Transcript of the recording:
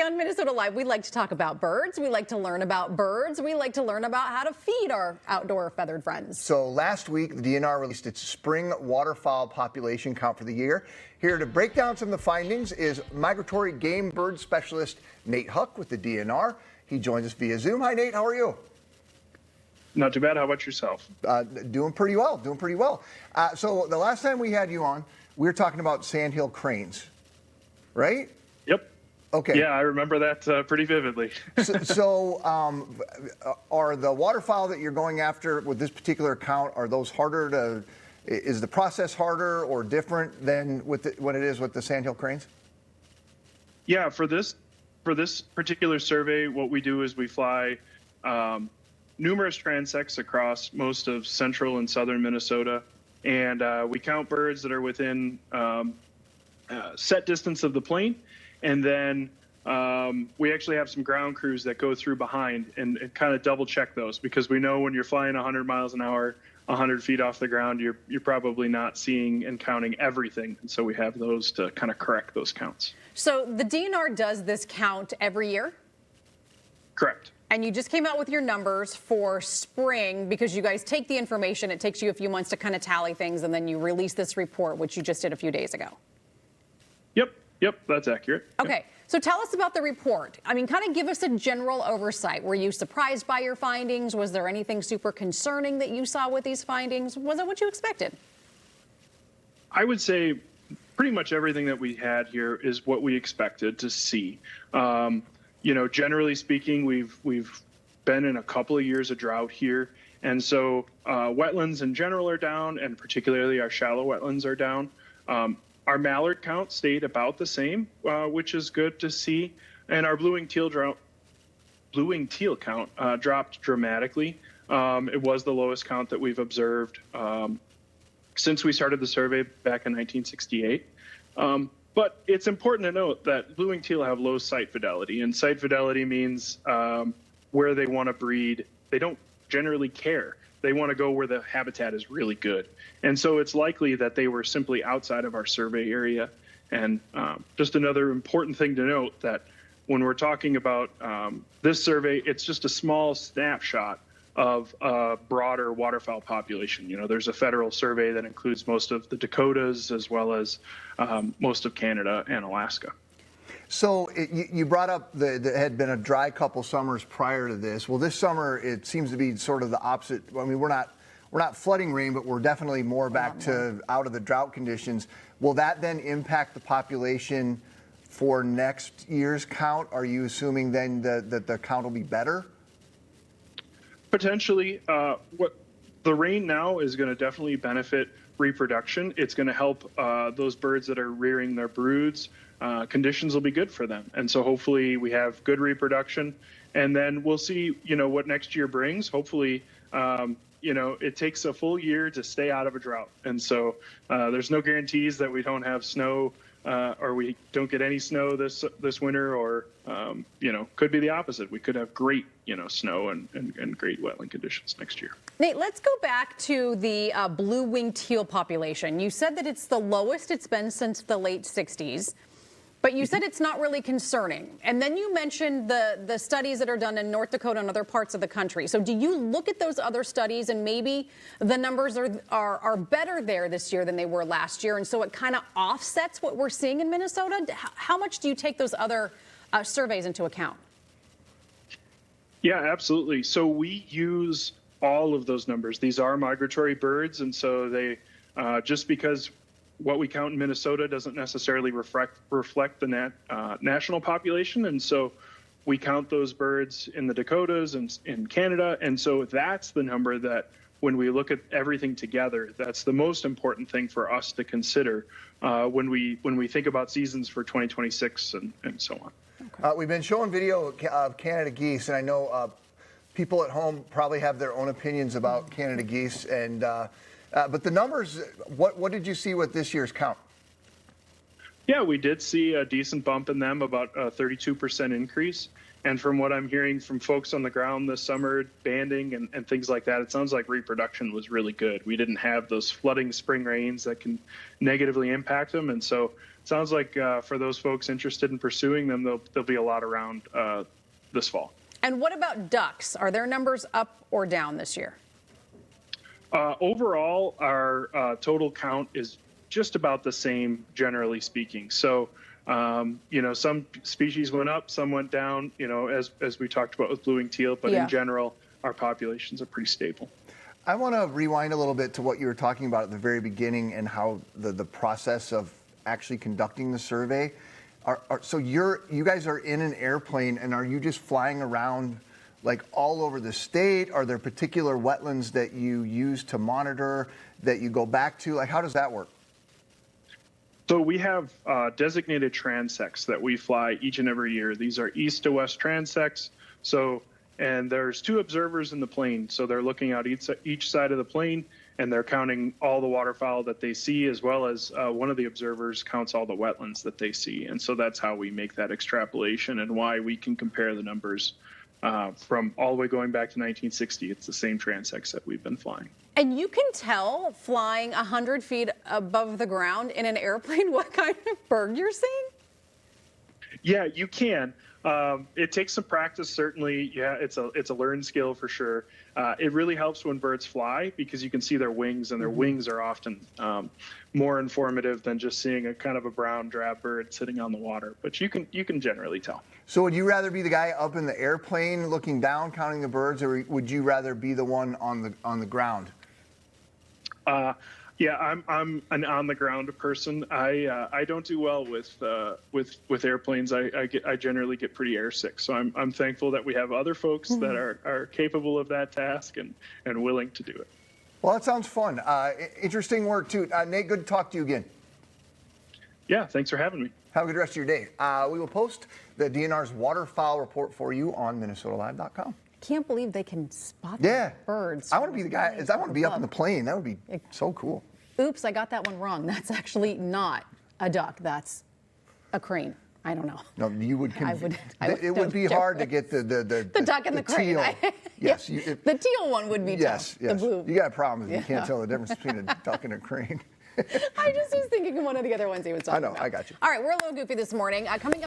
On Minnesota Live, we like to talk about birds. We like to learn about birds. We like to learn about how to feed our outdoor feathered friends. So last week, the DNR released its spring waterfowl population count for the year. Here to break down some of the findings is migratory game bird specialist Nate Huck with the DNR. He joins us via Zoom. Hi, Nate. How are you? Not too bad. How about yourself? Doing pretty well. So the last time we had you on, we were talking about sandhill cranes, right? Yep. Okay. Yeah, I remember that pretty vividly. so are the waterfowl that you're going after with this particular count, are those harder to, is the process harder or different than when it is with the sandhill cranes? Yeah, for this particular survey, what we do is we fly numerous transects across most of central and southern Minnesota, and we count birds that are within set distance of the plane. And then we actually have some ground crews that go through behind and kind of double check those, because we know when you're flying 100 miles an hour, 100 feet off the ground, you're probably not seeing and counting everything. And so we have those to kind of correct those counts. So the DNR does this count every year? Correct. And you just came out with your numbers for spring because you guys take the information. It takes you a few months to kind of tally things, and then you release this report, which you just did a few days ago. Yep, that's accurate. Okay, so tell us about the report. I mean, kind of give us a general oversight. Were you surprised by your findings? Was there anything super concerning that you saw with these findings? Was it what you expected? I would say pretty much everything that we had here is what we expected to see. You know, generally speaking, we've been in a couple of years of drought here, and so wetlands in general are down, and particularly our shallow wetlands are down. Our mallard count stayed about the same, which is good to see, and our blue-winged teal count dropped dramatically. It was the lowest count that we've observed since we started the survey back in 1968. But it's important to note that blue-winged teal have low site fidelity, and site fidelity means where they want to breed. They don't generally care. They want to go where the habitat is really good. And so it's likely that they were simply outside of our survey area. And just another important thing to note, that when we're talking about this survey, it's just a small snapshot of a broader waterfowl population. You know, there's a federal survey that includes most of the Dakotas as well as most of Canada and Alaska. So you brought up that it had been a dry couple summers prior to this. Well, this summer it seems to be sort of the opposite. I mean, we're not flooding rain, but we're definitely more back to out of the drought conditions. Will that then impact the population for next year's count? Are you assuming then that the count will be better? Potentially. What the rain now is going to definitely benefit reproduction. It's going to help those birds that are rearing their broods. Conditions will be good for them, and so hopefully we have good reproduction, and then we'll see, you know, what next year brings. Hopefully, you know, it takes a full year to stay out of a drought, and so there's no guarantees that we don't have snow or we don't get any snow this winter, or you know, could be the opposite. We could have great, you know, snow and great wetland conditions next year. Nate, let's go back to the blue-winged teal population. You said that it's the lowest it's been since the late 60s. But you said it's not really concerning. And then you mentioned the studies that are done in North Dakota and other parts of the country. So do you look at those other studies and maybe the numbers are better there this year than they were last year, and so it kind of offsets what we're seeing in Minnesota? How much do you take those other surveys into account? Yeah, absolutely. So we use all of those numbers. These are migratory birds, and so they just because what we count in Minnesota doesn't necessarily reflect the national population. And so we count those birds in the Dakotas and in Canada. And so that's the number that, when we look at everything together, that's the most important thing for us to consider when we think about seasons for 2026 and so on. Okay. We've been showing video of Canada geese, and I know people at home probably have their own opinions about Canada geese, and but the numbers, what did you see with this year's count? Yeah, we did see a decent bump in them, about a 32% increase. And from what I'm hearing from folks on the ground this summer, banding and things like that, it sounds like reproduction was really good. We didn't have those flooding spring rains that can negatively impact them. And so sounds like for those folks interested in pursuing them, there'll be a lot around this fall. And what about ducks? Are their numbers up or down this year? Overall, our total count is just about the same, generally speaking. So, some species went up, some went down, as we talked about with blue-winged teal, but Yeah. in general, our populations are pretty stable. I want to rewind a little bit to what you were talking about at the very beginning and how the process of actually conducting the survey. So you guys are in an airplane, and are you just flying around like all over the state? Are there particular wetlands that you use to monitor, that you go back to? Like, how does that work? So we have designated transects that we fly each and every year. These are east to west transects. And there's 2 observers in the plane. So they're looking out each side of the plane, and they're counting all the waterfowl that they see, as well as one of the observers counts all the wetlands that they see. And so that's how we make that extrapolation and why we can compare the numbers from all the way going back to 1960. It's the same transects that we've been flying. And you can tell flying 100 feet above the ground in an airplane what kind of bird you're seeing? Yeah, you can. It takes some practice, certainly. Yeah, it's a learned skill for sure. It really helps when birds fly because you can see their wings, and their wings are often more informative than just seeing a kind of a brown drab bird sitting on the water. But you can generally tell. So would you rather be the guy up in the airplane looking down, counting the birds, or would you rather be the one on the ground? Yeah, I'm an on the ground person. I don't do well with airplanes. I generally get pretty airsick. So I'm thankful that we have other folks that are capable of that task and willing to do it. Well, that sounds fun. Interesting work too. Nate, good to talk to you again. Yeah, thanks for having me. Have a good rest of your day. We will post the DNR's waterfowl report for you on MinnesotaLive.com. Can't believe they can spot Yeah, the birds. I want to be the guy. I want to be up in the plane. That would be so cool. Oops, I got that one wrong. That's actually not a duck. That's a crane. I don't know. No, you would. It would be don't- hard to get the duck and the crane. teal. Yes, The teal one would be yes, tough. yes. The blue. You got a problem if you can't tell the difference between a duck and a crane. I just was thinking of one of the other ones he was talking I know. about. I got you. All right, we're a little goofy this morning. Coming up.